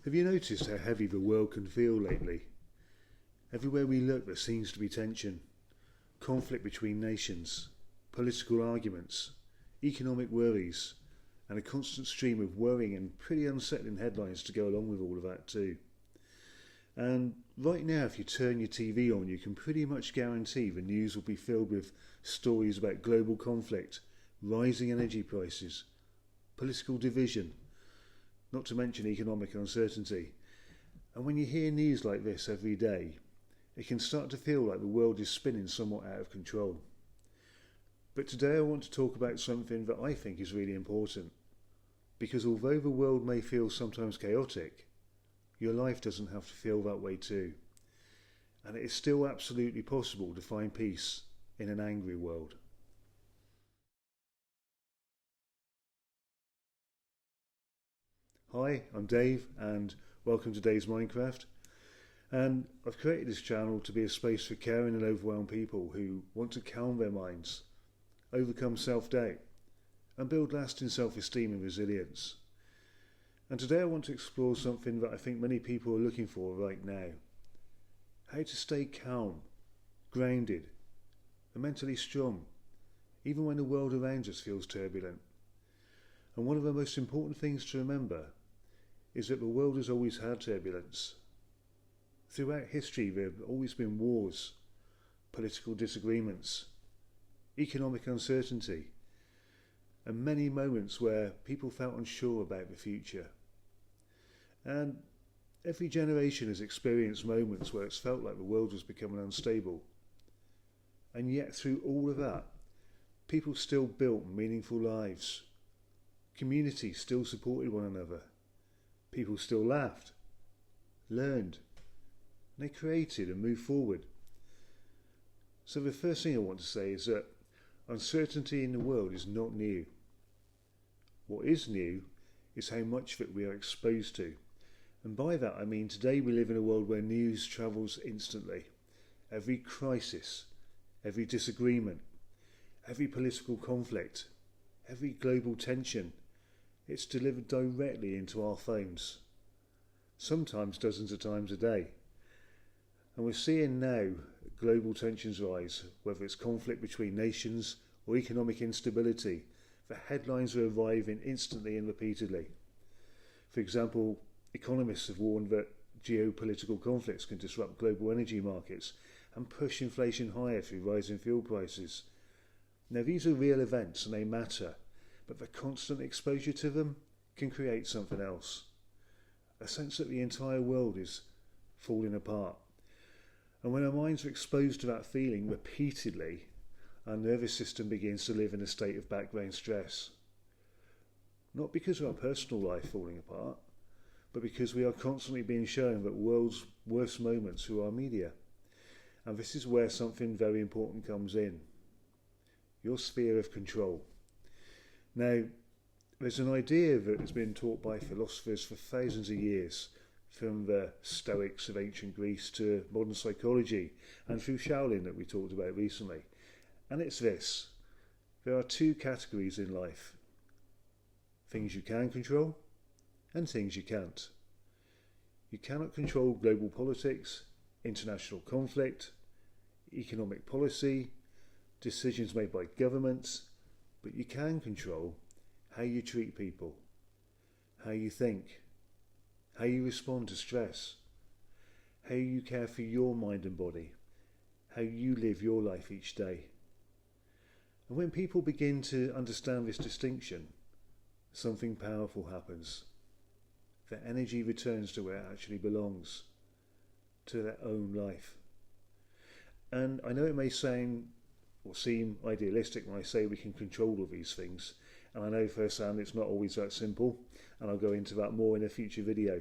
Have you noticed how heavy the world can feel lately? Everywhere we look there seems to be tension, conflict between nations, political arguments, economic worries, and a constant stream of worrying and pretty unsettling headlines to go along with all of that too. And right now, if you turn your TV on, you can pretty much guarantee the news will be filled with stories about global conflict, rising energy prices, political division, not to mention economic uncertainty. And when you hear news like this every day, it can start to feel like the world is spinning somewhat out of control. But today I want to talk about something that I think is really important. Because although the world may feel sometimes chaotic, your life doesn't have to feel that way too. And it is still absolutely possible to find peace in an angry world. Hi, I'm Dave and welcome to Dave's Minecraft. And I've created this channel to be a space for caring and overwhelmed people who want to calm their minds, overcome self-doubt, and build lasting self-esteem and resilience. And today I want to explore something that I think many people are looking for right now. How to stay calm, grounded, and mentally strong, even when the world around us feels turbulent. And one of the most important things to remember is that the world has always had turbulence. Throughout history there have always been wars, political disagreements, economic uncertainty, and many moments where people felt unsure about the future. And every generation has experienced moments where it's felt like the world was becoming unstable. And yet through all of that, people still built meaningful lives. Communities still supported one another. People still laughed, learned, and they created and moved forward. So the first thing I want to say is that uncertainty in the world is not new. What is new is how much of it we are exposed to. And by that I mean today we live in a world where news travels instantly. Every crisis, every disagreement, every political conflict, every global tension, it's delivered directly into our phones. Sometimes dozens of times a day. And we're seeing now global tensions rise, whether it's conflict between nations or economic instability. The headlines are arriving instantly and repeatedly. For example, economists have warned that geopolitical conflicts can disrupt global energy markets and push inflation higher through rising fuel prices. Now these are real events and they matter, but the constant exposure to them can create something else. A sense that the entire world is falling apart. And when our minds are exposed to that feeling repeatedly, our nervous system begins to live in a state of background stress. Not because of our personal life falling apart, but because we are constantly being shown the world's worst moments through our media. And this is where something very important comes in. Your sphere of control. Now, there's an idea that has been taught by philosophers for thousands of years, from the Stoics of ancient Greece to modern psychology, and through Shaolin that we talked about recently. And it's this. There are two categories in life. Things you can control and things you can't. You cannot control global politics, international conflict, economic policy, decisions made by governments, but you can control how you treat people, how you think, how you respond to stress, how you care for your mind and body, how you live your life each day. And when people begin to understand this distinction, something powerful happens. Their energy returns to where it actually belongs, to their own life. And I know it may sound or seem idealistic when I say we can control all these things, and I know firsthand it's not always that simple, and I'll go into that more in a future video.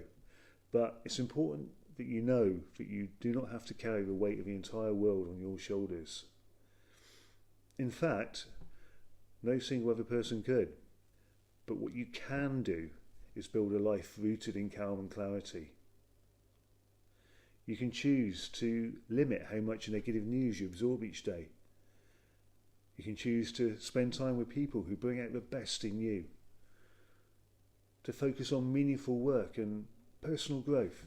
But it's important that you know that you do not have to carry the weight of the entire world on your shoulders. In fact, no single other person could. But what you can do is build a life rooted in calm and clarity. You can choose to limit how much negative news you absorb each day. You can choose to spend time with people who bring out the best in you. To focus on meaningful work and personal growth,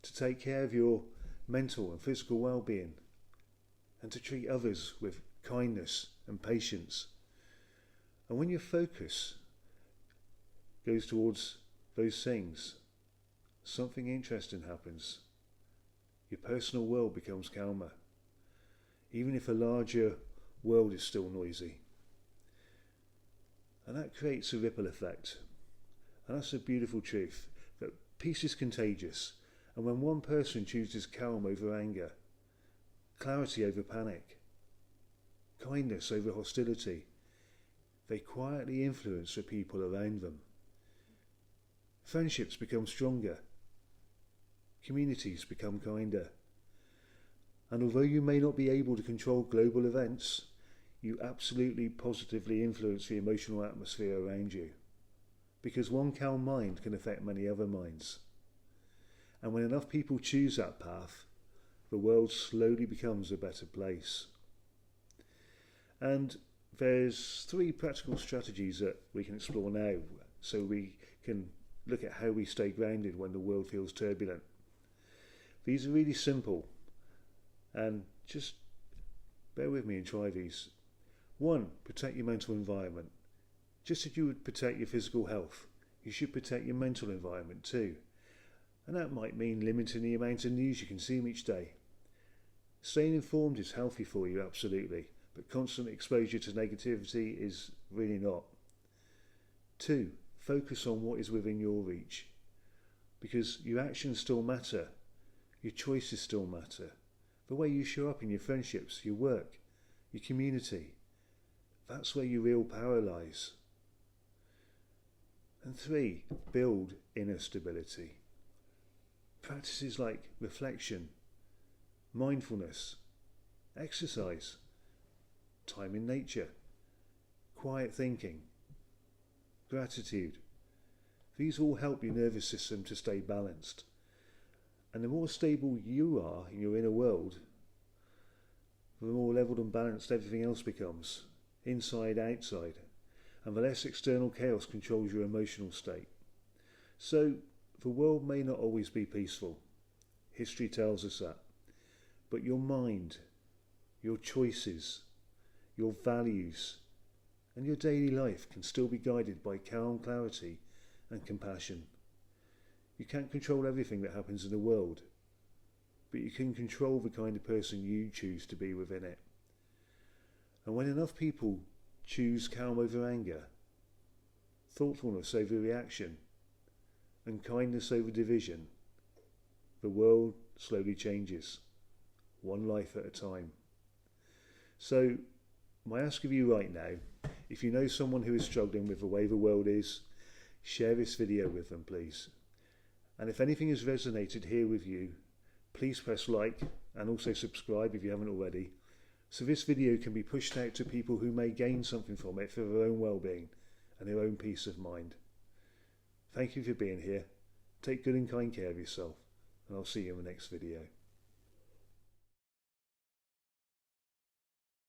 to take care of your mental and physical well-being, and to treat others with kindness and patience. And when your focus goes towards those things, something interesting happens. Your personal world becomes calmer, even if a larger world is still noisy. And that creates a ripple effect. And that's a beautiful truth, that peace is contagious. And when one person chooses calm over anger, clarity over panic, kindness over hostility, they quietly influence the people around them. Friendships become stronger. Communities become kinder. And although you may not be able to control global events, you absolutely positively influence the emotional atmosphere around you. Because one calm mind can affect many other minds. And when enough people choose that path, the world slowly becomes a better place. And there's 3 practical strategies that we can explore now, so we can look at how we stay grounded when the world feels turbulent. These are really simple, and just bear with me and try these. 1, protect your mental environment. Just as you would protect your physical health, you should protect your mental environment too. And that might mean limiting the amount of news you consume each day. Staying informed is healthy for you, absolutely, but constant exposure to negativity is really not. 2, focus on what is within your reach, because your actions still matter, your choices still matter. The way you show up in your friendships, your work, your community, that's where your real power lies. And 3, build inner stability. Practices like reflection, mindfulness, exercise, time in nature, quiet thinking, gratitude. These all help your nervous system to stay balanced. And the more stable you are in your inner world, the more levelled and balanced everything else becomes, inside, outside, and the less external chaos controls your emotional state. So, the world may not always be peaceful. History tells us that. But your mind, your choices, your values, and your daily life can still be guided by calm clarity and compassion. You can't control everything that happens in the world, but you can control the kind of person you choose to be within it. And when enough people choose calm over anger, thoughtfulness over reaction, and kindness over division, the world slowly changes, one life at a time. So, my ask of you right now, if you know someone who is struggling with the way the world is, share this video with them, please. And if anything has resonated here with you, please press like and also subscribe if you haven't already, so this video can be pushed out to people who may gain something from it for their own well-being and their own peace of mind. Thank you for being here. Take good and kind care of yourself, and I'll see you in the next video.